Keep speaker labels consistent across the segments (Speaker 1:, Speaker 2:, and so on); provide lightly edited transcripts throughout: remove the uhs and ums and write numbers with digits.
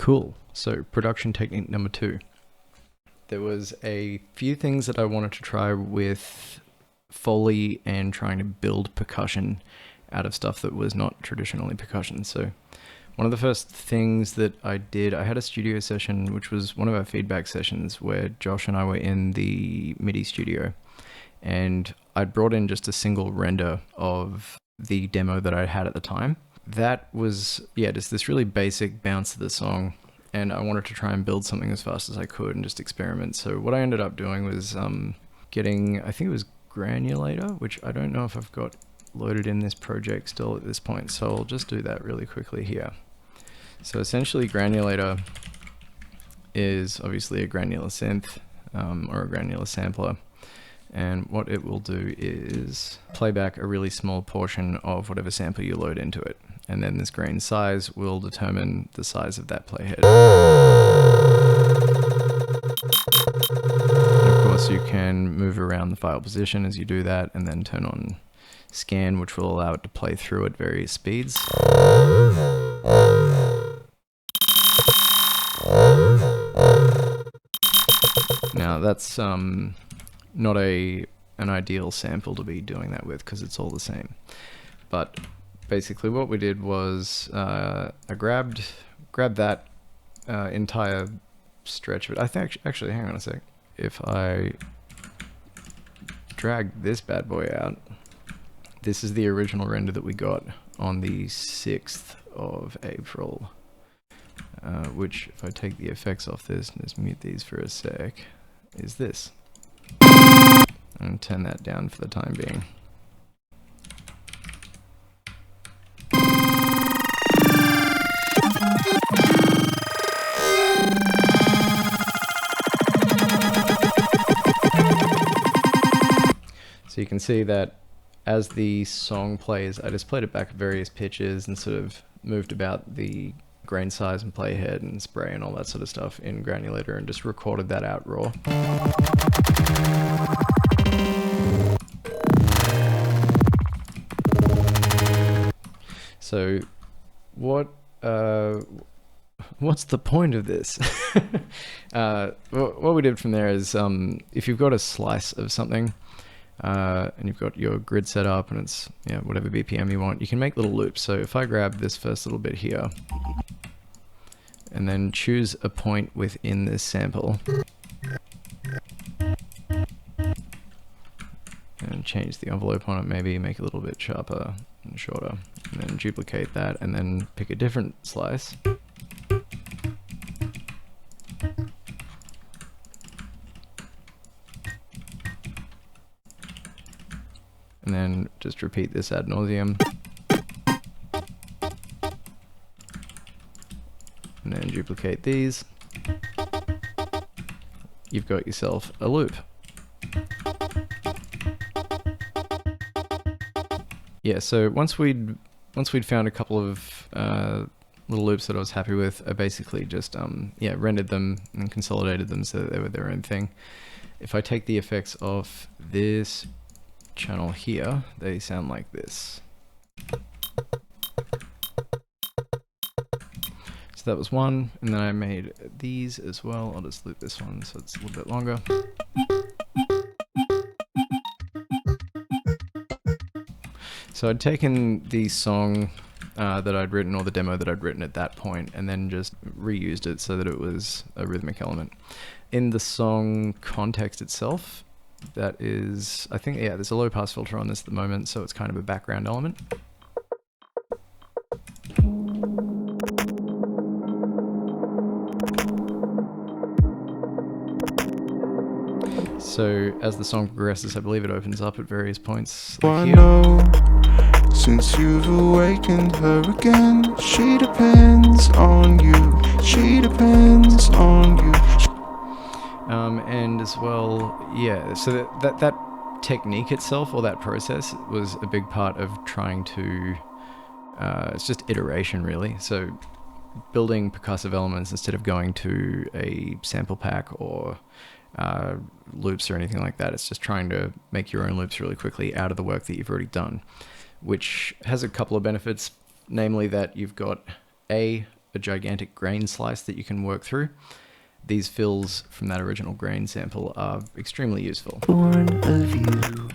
Speaker 1: Cool. So production technique number 2. There was a few things that I wanted to try with Foley and trying to build percussion out of stuff that was not traditionally percussion. So one of the first things that I did, I had a studio session, which was one of our feedback sessions where Josh and I were in the MIDI studio, and I'd brought in just a single render of the demo that I had at the time. That was, just this really basic bounce of the song, and I wanted to try and build something as fast as I could and just experiment. So what I ended up doing was getting, I think it was Granulator, which I don't know if I've got loaded in this project still at this point, so I'll just do that really quickly here. So essentially Granulator is obviously a granular synth or a granular sampler, and what it will do is play back a really small portion of whatever sample you load into it, and then this grain size will determine the size of that playhead. And of course you can move around the file position as you do that, and then turn on scan, which will allow it to play through at various speeds. Now that's not an ideal sample to be doing that with because it's all the same. But basically what we did was I grabbed that entire stretch of it. I think actually, hang on a sec. If I drag this bad boy out, this is the original render that we got on the 6th of April, which, if I take the effects off this and just mute these for a sec, is this. And turn that down for the time being. So you can see that as the song plays, I just played it back at various pitches and sort of moved about the grain size and playhead and spray and all that sort of stuff in Granulator and just recorded that out raw. So what's the point of this? What we did from there is if you've got a slice of something, and you've got your grid set up and it's whatever BPM you want, you can make little loops. So if I grab this first little bit here and then choose a point within this sample and change the envelope on it, maybe make it a little bit sharper and shorter, and then duplicate that and then pick a different slice. And then just repeat this ad nauseum. And then duplicate these. You've got yourself a loop. Yeah, so once we'd found a couple of little loops that I was happy with, I basically just rendered them and consolidated them so that they were their own thing. If I take the effects off this channel here, they sound like this. So that was one, and then I made these as well. I'll just loop this one so it's a little bit longer. So I'd taken the song that I'd written, or the demo that I'd written at that point, and then just reused it so that it was a rhythmic element. In the song context itself, that is, I think, there's a low pass filter on this at the moment, so it's kind of a background element. So as the song progresses, I believe it opens up at various points. Like here.
Speaker 2: Since you've awakened her again, she depends on you. She depends on you.
Speaker 1: And as well, so that technique itself, or that process, was a big part of trying to, it's just iteration really. So building percussive elements instead of going to a sample pack or loops or anything like that. It's just trying to make your own loops really quickly out of the work that you've already done, which has a couple of benefits, namely that you've got a gigantic grain slice that you can work through. These fills from that original grain sample are extremely useful.
Speaker 2: Born of you.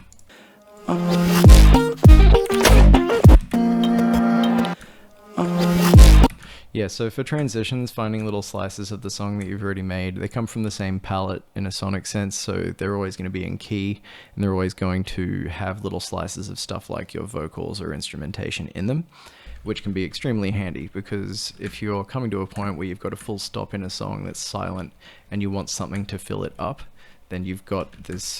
Speaker 1: Yeah, so for transitions, finding little slices of the song that you've already made, they come from the same palette in a sonic sense, so they're always going to be in key, and they're always going to have little slices of stuff like your vocals or instrumentation in them, which can be extremely handy, because if you're coming to a point where you've got a full stop in a song that's silent and you want something to fill it up, then you've got this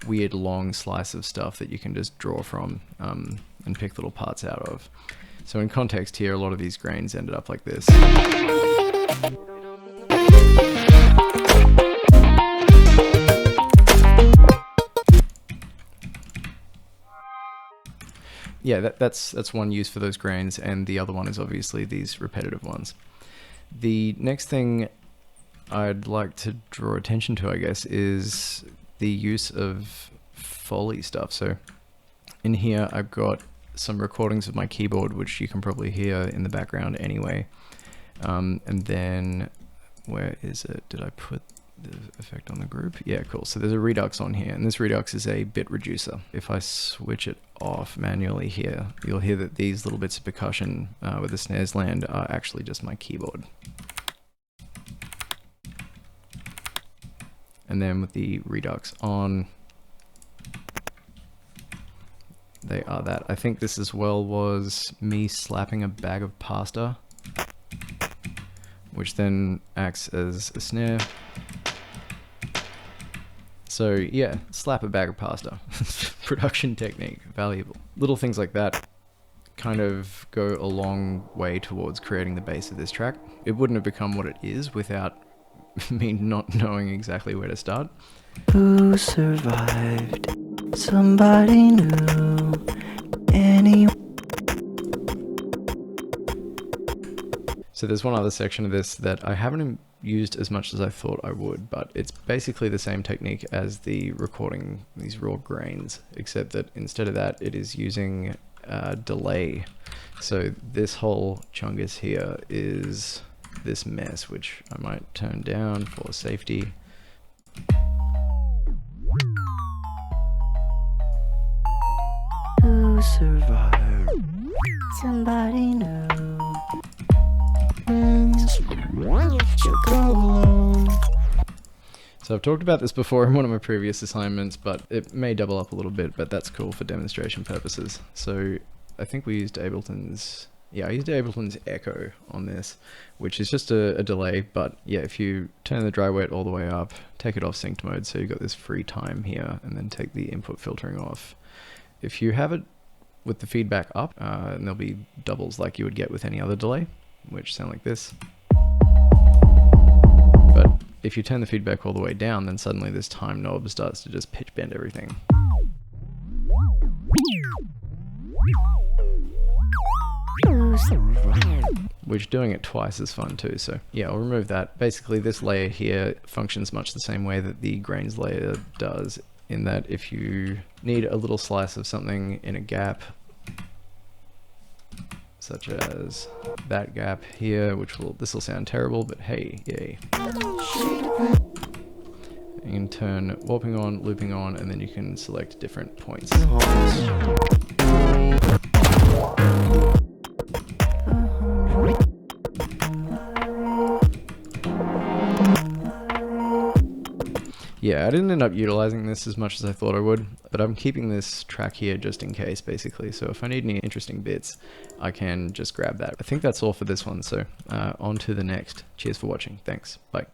Speaker 1: weird long slice of stuff that you can just draw from and pick little parts out of. So in context here, a lot of these grains ended up like this. Yeah, that's one use for those grains, and the other one is obviously these repetitive ones. The next thing I'd like to draw attention to, I guess, is the use of Foley stuff. So in here, I've got some recordings of my keyboard, which you can probably hear in the background anyway. And then, where is it? Did I put the effect on the group? Yeah, cool. So there's a Redux on here, and this Redux is a bit reducer. If I switch it off manually here, you'll hear that these little bits of percussion where the snares land are actually just my keyboard. And then with the Redux on, they are that. I think this as well was me slapping a bag of pasta, which then acts as a snare. So yeah, slap a bag of pasta. Production technique, valuable. Little things like that kind of go a long way towards creating the base of this track. It wouldn't have become what it is without me not knowing exactly where to start.
Speaker 2: Who survived? Somebody knew.
Speaker 1: So there's one other section of this that I haven't used as much as I thought I would, but it's basically the same technique as the recording these raw grains, except that instead of that, it is using delay. So this whole chungus here is this mess, which I might turn down for safety.
Speaker 2: Who survived? Somebody knew. You go alone.
Speaker 1: So I've talked about this before in one of my previous assignments, but it may double up a little bit, but that's cool for demonstration purposes. So I think we used Ableton's, I used Ableton's Echo on this, which is just a delay, but yeah, if you turn the dry wet all the way up, take it off synced mode, so you've got this free time here, and then take the input filtering off. If you have it with the feedback up, and there'll be doubles like you would get with any other delay, which sound like this. But if you turn the feedback all the way down, then suddenly this time knob starts to just pitch bend everything. Which doing it twice is fun too, so yeah, I'll remove that. Basically this layer here functions much the same way that the grains layer does, in that if you need a little slice of something in a gap, such as that gap here, this will sound terrible, but hey, yay. You can turn warping on, looping on, and then you can select different points. Yeah, I didn't end up utilizing this as much as I thought I would, but I'm keeping this track here just in case, basically. So if I need any interesting bits, I can just grab that. I think that's all for this one, so on to the next. Cheers for watching. Thanks. Bye.